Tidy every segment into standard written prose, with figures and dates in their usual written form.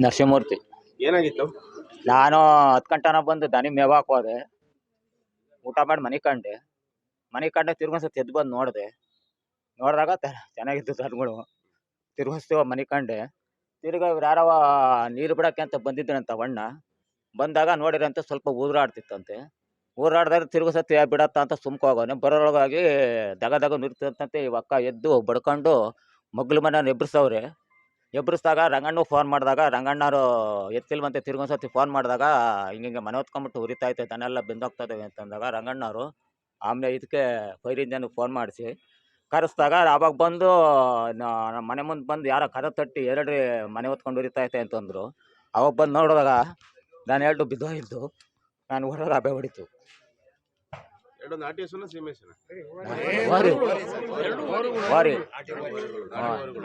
ನರಸಿಂಹಮೂರ್ತಿ. ಏನಾಗಿತ್ತು? ನಾನು 10 ಗಂಟೆನ ಬಂದು ದನಿ ಮೇವಾಕ್ ಹೋದೆ. ಊಟ ಮಾಡಿ ಮನೆ ಕಂಡೆ ತಿರ್ಗೊಂದ್ಸತಿ ಎದ್ದು ಬಂದು ನೋಡಿದಾಗ ಚೆನ್ನಾಗಿತ್ತು ದನಗಳು. ತಿರ್ಗಿಸ್ತೀವ ಮನೆ ಕಂಡೆ. ತಿರ್ಗಾ ಇವ್ರು ಯಾರವ ನೀರು ಬಿಡೋಕ್ಕೆ ಅಂತ ಬಂದಿದ್ರಂತ ಅಣ್ಣ. ಬಂದಾಗ ನೋಡಿರಂತೆ ಸ್ವಲ್ಪ ಊರಾಡ್ತಿತ್ತಂತೆ. ಊರಾಡ್ದಾಗ ತಿರ್ಗಿಸತಿ ಬಿಡತ್ತ ಅಂತ ಸುಮ್ಕೋಗೋನೆ. ಬರೋಳಗಾಗಿ ದಗ ನುರಿತಂತೆ ಇವ ಅಕ್ಕ ಎದ್ದು ಬಡ್ಕೊಂಡು ಮಗ್ಳು ಮನೆಯವ್ರು ಎಬ್ಬಿಸ್ದಾಗ ರಂಗಣ್ಣಗೆ ಫೋನ್ ಮಾಡಿದಾಗ ರಂಗಣ್ಣರು ಎತ್ತಿಲ್ವಂತೆ. ತಿರ್ಗೊಂದ್ಸತಿ ಫೋನ್ ಮಾಡಿದಾಗ ಹಿಂಗೆ ಮನೆ ಹೊತ್ಕೊಂಬಿಟ್ಟು ಉರಿತೈತೆ, ದನೆಲ್ಲ ಬೆಂದೋಗ್ತದೆ ಅಂತಂದಾಗ ರಂಗಣ್ಣವರು ಆಮೇಲೆ ಇದಕ್ಕೆ ಫೈರ್ ಇಂಜನ್ಗೆ ಫೋನ್ ಮಾಡಿಸಿ ಕರೆಸ್ದಾಗ ಅವಾಗ ಬಂದು ನಮ್ಮ ಮನೆ ಮುಂದೆ ಬಂದು ಯಾರೋ ಕರೆ ತಟ್ಟಿ ಎರಡ್ರಿ ಮನೆ ಹೊತ್ಕೊಂಡು ಉರಿತೈತೆ ಅಂತಂದರು. ಅವಾಗ ಬಂದು ನೋಡಿದಾಗ ನಾನು ಎರಡು ಬಿದ್ದೋಗಿದ್ದು. ನಾನು ಹೊರಗೆ ಹಬೆ ಹೊಡಿತು. ಎರಡು ನಾಟಿ ಹಸುನ ಸೀಮೆ ಹಸುನ? ವಾರಿ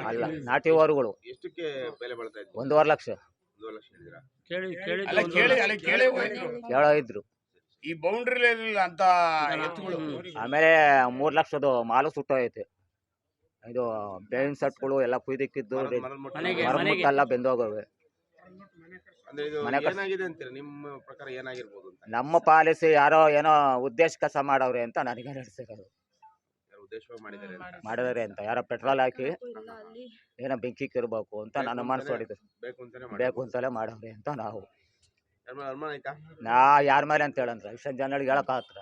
ಅಲ್ಲ, ನಾಟಿ ವಾರುಗಳು. ಎಷ್ಟಕ್ಕೆ ಬೆಲೆ ಬಾಳ್ತಾ ಇತ್ತು? 1.5 ಲಕ್ಷ. 1.5 ಲಕ್ಷ ಹೇಳಿದ್ರಾ? ಕೇಳೋ ಇದ್ರು. ಈ ಬೌಂಡ್ರಿ ಅಂತ ಆಮೇಲೆ 3 ಲಕ್ಷದ ಮಾಲು ಸುಟ್ಟೋಯ್ತು. ಇದು ಬೇವಿನ ಸಟ್ಗಳು ಎಲ್ಲ ಕುಯ್ದಿಕ್ಕಿದ್ದು ಎಲ್ಲ ಬೆಂದೋಗವೆ. ಅಂದ್ರೆ ಇದು ಏನಾಗಿದೆ ಅಂತೀರಾ? ನಿಮ್ಮ ಪ್ರಕಾರ ಏನಾಗಿರ್ಬೋದು ಅಂತ? ನಮ್ಮ ಪಾಲಿಸಿ ಯಾರೋ ಏನೋ ಉದ್ದೇಶ ಕಸ ಮಾಡವ್ರೆ ಅಂತ ನನಗೆ ನಡೆಸಿರೋದು. ಮಾಡಿದಾರೆ ಅಂತ ಯಾರೋ ಪೆಟ್ರೋಲ್ ಹಾಕಿ ಏನೋ ಬೆಂಕಿ ಕಿರ್ಬೇಕು ಅಂತ ನನ್ನ ಮನಸ್ಸು ಹೊಡಿದ್ರು. ಬೇಕು ಅಂತಲೇ ಮಾಡವ್ರೆ ಅಂತ ನಾವು. ಅನುಮಾನ ಆಯ್ತಾ? ಯಾರ ಮೇಲೆ ಅಂತ ಹೇಳಂದ್ರೆ ಇಷ್ಟು ಜನಗಳಿಗೆ ಹೇಳಕ್ ಆಗ್ತದ?